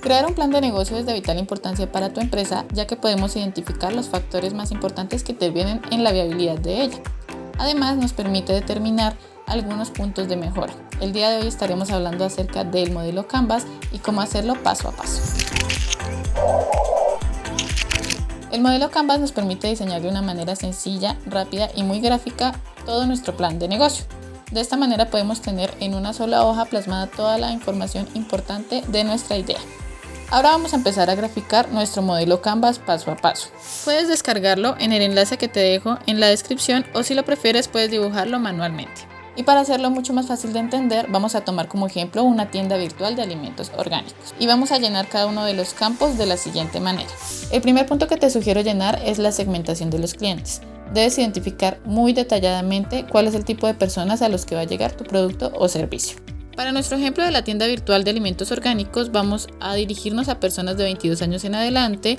Crear un plan de negocio es de vital importancia para tu empresa, ya que podemos identificar los factores más importantes que intervienen en la viabilidad de ella. Además, nos permite determinar algunos puntos de mejora. El día de hoy estaremos hablando acerca del modelo Canvas y cómo hacerlo paso a paso. El modelo Canvas nos permite diseñar de una manera sencilla, rápida y muy gráfica todo nuestro plan de negocio. De esta manera podemos tener en una sola hoja plasmada toda la información importante de nuestra idea. Ahora vamos a empezar a graficar nuestro modelo Canvas paso a paso. Puedes descargarlo en el enlace que te dejo en la descripción o si lo prefieres puedes dibujarlo manualmente. Y para hacerlo mucho más fácil de entender, vamos a tomar como ejemplo una tienda virtual de alimentos orgánicos y vamos a llenar cada uno de los campos de la siguiente manera. El primer punto que te sugiero llenar es la segmentación de los clientes. Debes identificar muy detalladamente cuál es el tipo de personas a los que va a llegar tu producto o servicio. Para nuestro ejemplo de la tienda virtual de alimentos orgánicos, vamos a dirigirnos a personas de 22 años en adelante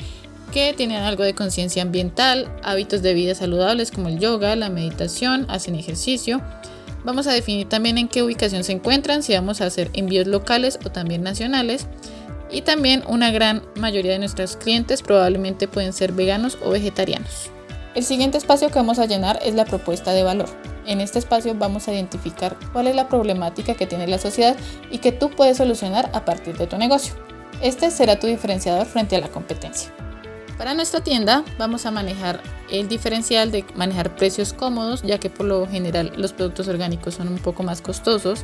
que tienen algo de conciencia ambiental, hábitos de vida saludables como el yoga, la meditación, hacen ejercicio. Vamos a definir también en qué ubicación se encuentran, si vamos a hacer envíos locales o también nacionales. Y también una gran mayoría de nuestros clientes probablemente pueden ser veganos o vegetarianos. El siguiente espacio que vamos a llenar es la propuesta de valor. En este espacio vamos a identificar cuál es la problemática que tiene la sociedad y que tú puedes solucionar a partir de tu negocio. Este será tu diferenciador frente a la competencia. Para nuestra tienda vamos a manejar el diferencial de manejar precios cómodos, ya que por lo general los productos orgánicos son un poco más costosos.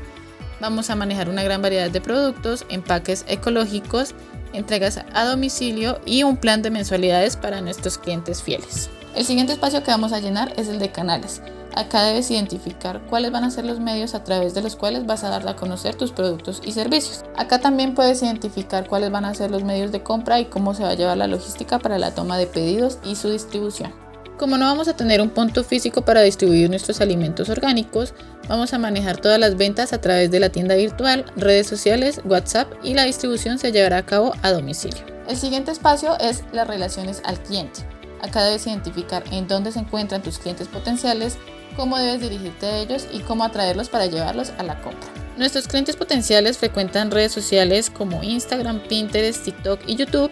Vamos a manejar una gran variedad de productos, empaques ecológicos, entregas a domicilio y un plan de mensualidades para nuestros clientes fieles. El siguiente espacio que vamos a llenar es el de canales. Acá debes identificar cuáles van a ser los medios a través de los cuales vas a dar a conocer tus productos y servicios. Acá también puedes identificar cuáles van a ser los medios de compra y cómo se va a llevar la logística para la toma de pedidos y su distribución. Como no vamos a tener un punto físico para distribuir nuestros alimentos orgánicos, vamos a manejar todas las ventas a través de la tienda virtual, redes sociales, WhatsApp y la distribución se llevará a cabo a domicilio. El siguiente espacio es las relaciones al cliente. Acá debes identificar en dónde se encuentran tus clientes potenciales, cómo debes dirigirte a ellos y cómo atraerlos para llevarlos a la compra. Nuestros clientes potenciales frecuentan redes sociales como Instagram, Pinterest, TikTok y YouTube,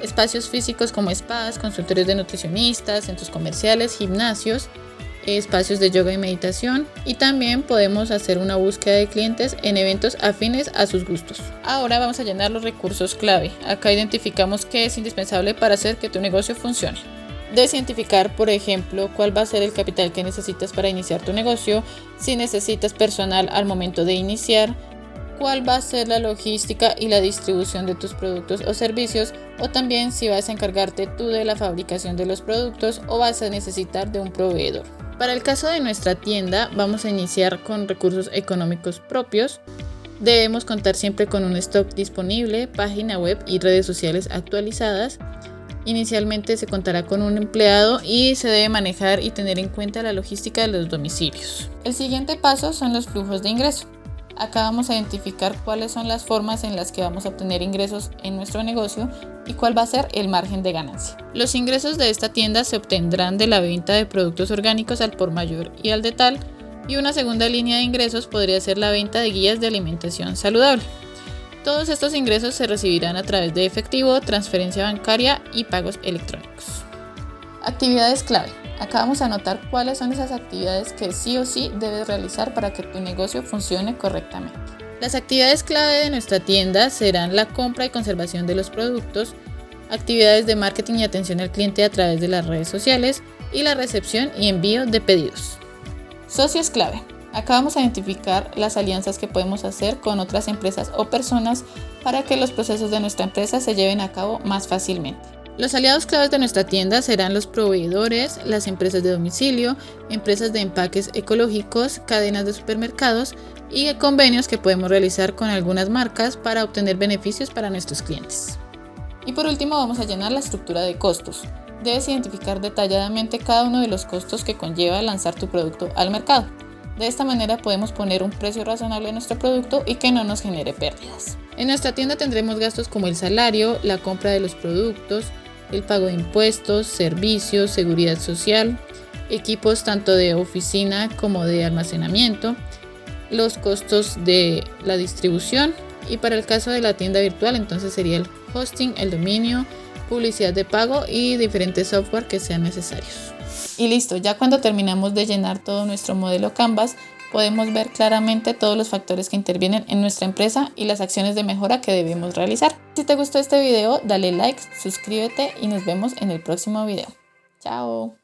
espacios físicos como spas, consultorios de nutricionistas, centros comerciales, gimnasios, espacios de yoga y meditación y también podemos hacer una búsqueda de clientes en eventos afines a sus gustos. Ahora vamos a llenar los recursos clave. Acá identificamos qué es indispensable para hacer que tu negocio funcione. Debes identificar, por ejemplo, cuál va a ser el capital que necesitas para iniciar tu negocio, si necesitas personal al momento de iniciar, cuál va a ser la logística y la distribución de tus productos o servicios, o también si vas a encargarte tú de la fabricación de los productos o vas a necesitar de un proveedor. Para el caso de nuestra tienda, vamos a iniciar con recursos económicos propios. Debemos contar siempre con un stock disponible, página web y redes sociales actualizadas. Inicialmente se contará con un empleado y se debe manejar y tener en cuenta la logística de los domicilios. El siguiente paso son los flujos de ingreso. Acá vamos a identificar cuáles son las formas en las que vamos a obtener ingresos en nuestro negocio y cuál va a ser el margen de ganancia. Los ingresos de esta tienda se obtendrán de la venta de productos orgánicos al por mayor y al detal, y una segunda línea de ingresos podría ser la venta de guías de alimentación saludable. Todos estos ingresos se recibirán a través de efectivo, transferencia bancaria y pagos electrónicos. Actividades clave. Acá vamos a anotar cuáles son esas actividades que sí o sí debes realizar para que tu negocio funcione correctamente. Las actividades clave de nuestra tienda serán la compra y conservación de los productos, actividades de marketing y atención al cliente a través de las redes sociales y la recepción y envío de pedidos. Socios clave. Acá vamos a identificar las alianzas que podemos hacer con otras empresas o personas para que los procesos de nuestra empresa se lleven a cabo más fácilmente. Los aliados claves de nuestra tienda serán los proveedores, las empresas de domicilio, empresas de empaques ecológicos, cadenas de supermercados y convenios que podemos realizar con algunas marcas para obtener beneficios para nuestros clientes. Y por último vamos a llenar la estructura de costos. Debes identificar detalladamente cada uno de los costos que conlleva lanzar tu producto al mercado. De esta manera podemos poner un precio razonable a nuestro producto y que no nos genere pérdidas. En nuestra tienda tendremos gastos como el salario, la compra de los productos, el pago de impuestos, servicios, seguridad social, equipos tanto de oficina como de almacenamiento, los costos de la distribución, Y para el caso de la tienda virtual, entonces sería el hosting, el dominio, publicidad de pago y diferentes software que sean necesarios. Y listo, ya cuando terminamos de llenar todo nuestro modelo Canvas, podemos ver claramente todos los factores que intervienen en nuestra empresa y las acciones de mejora que debemos realizar. Si te gustó este video, dale like, suscríbete y nos vemos en el próximo video. Chao.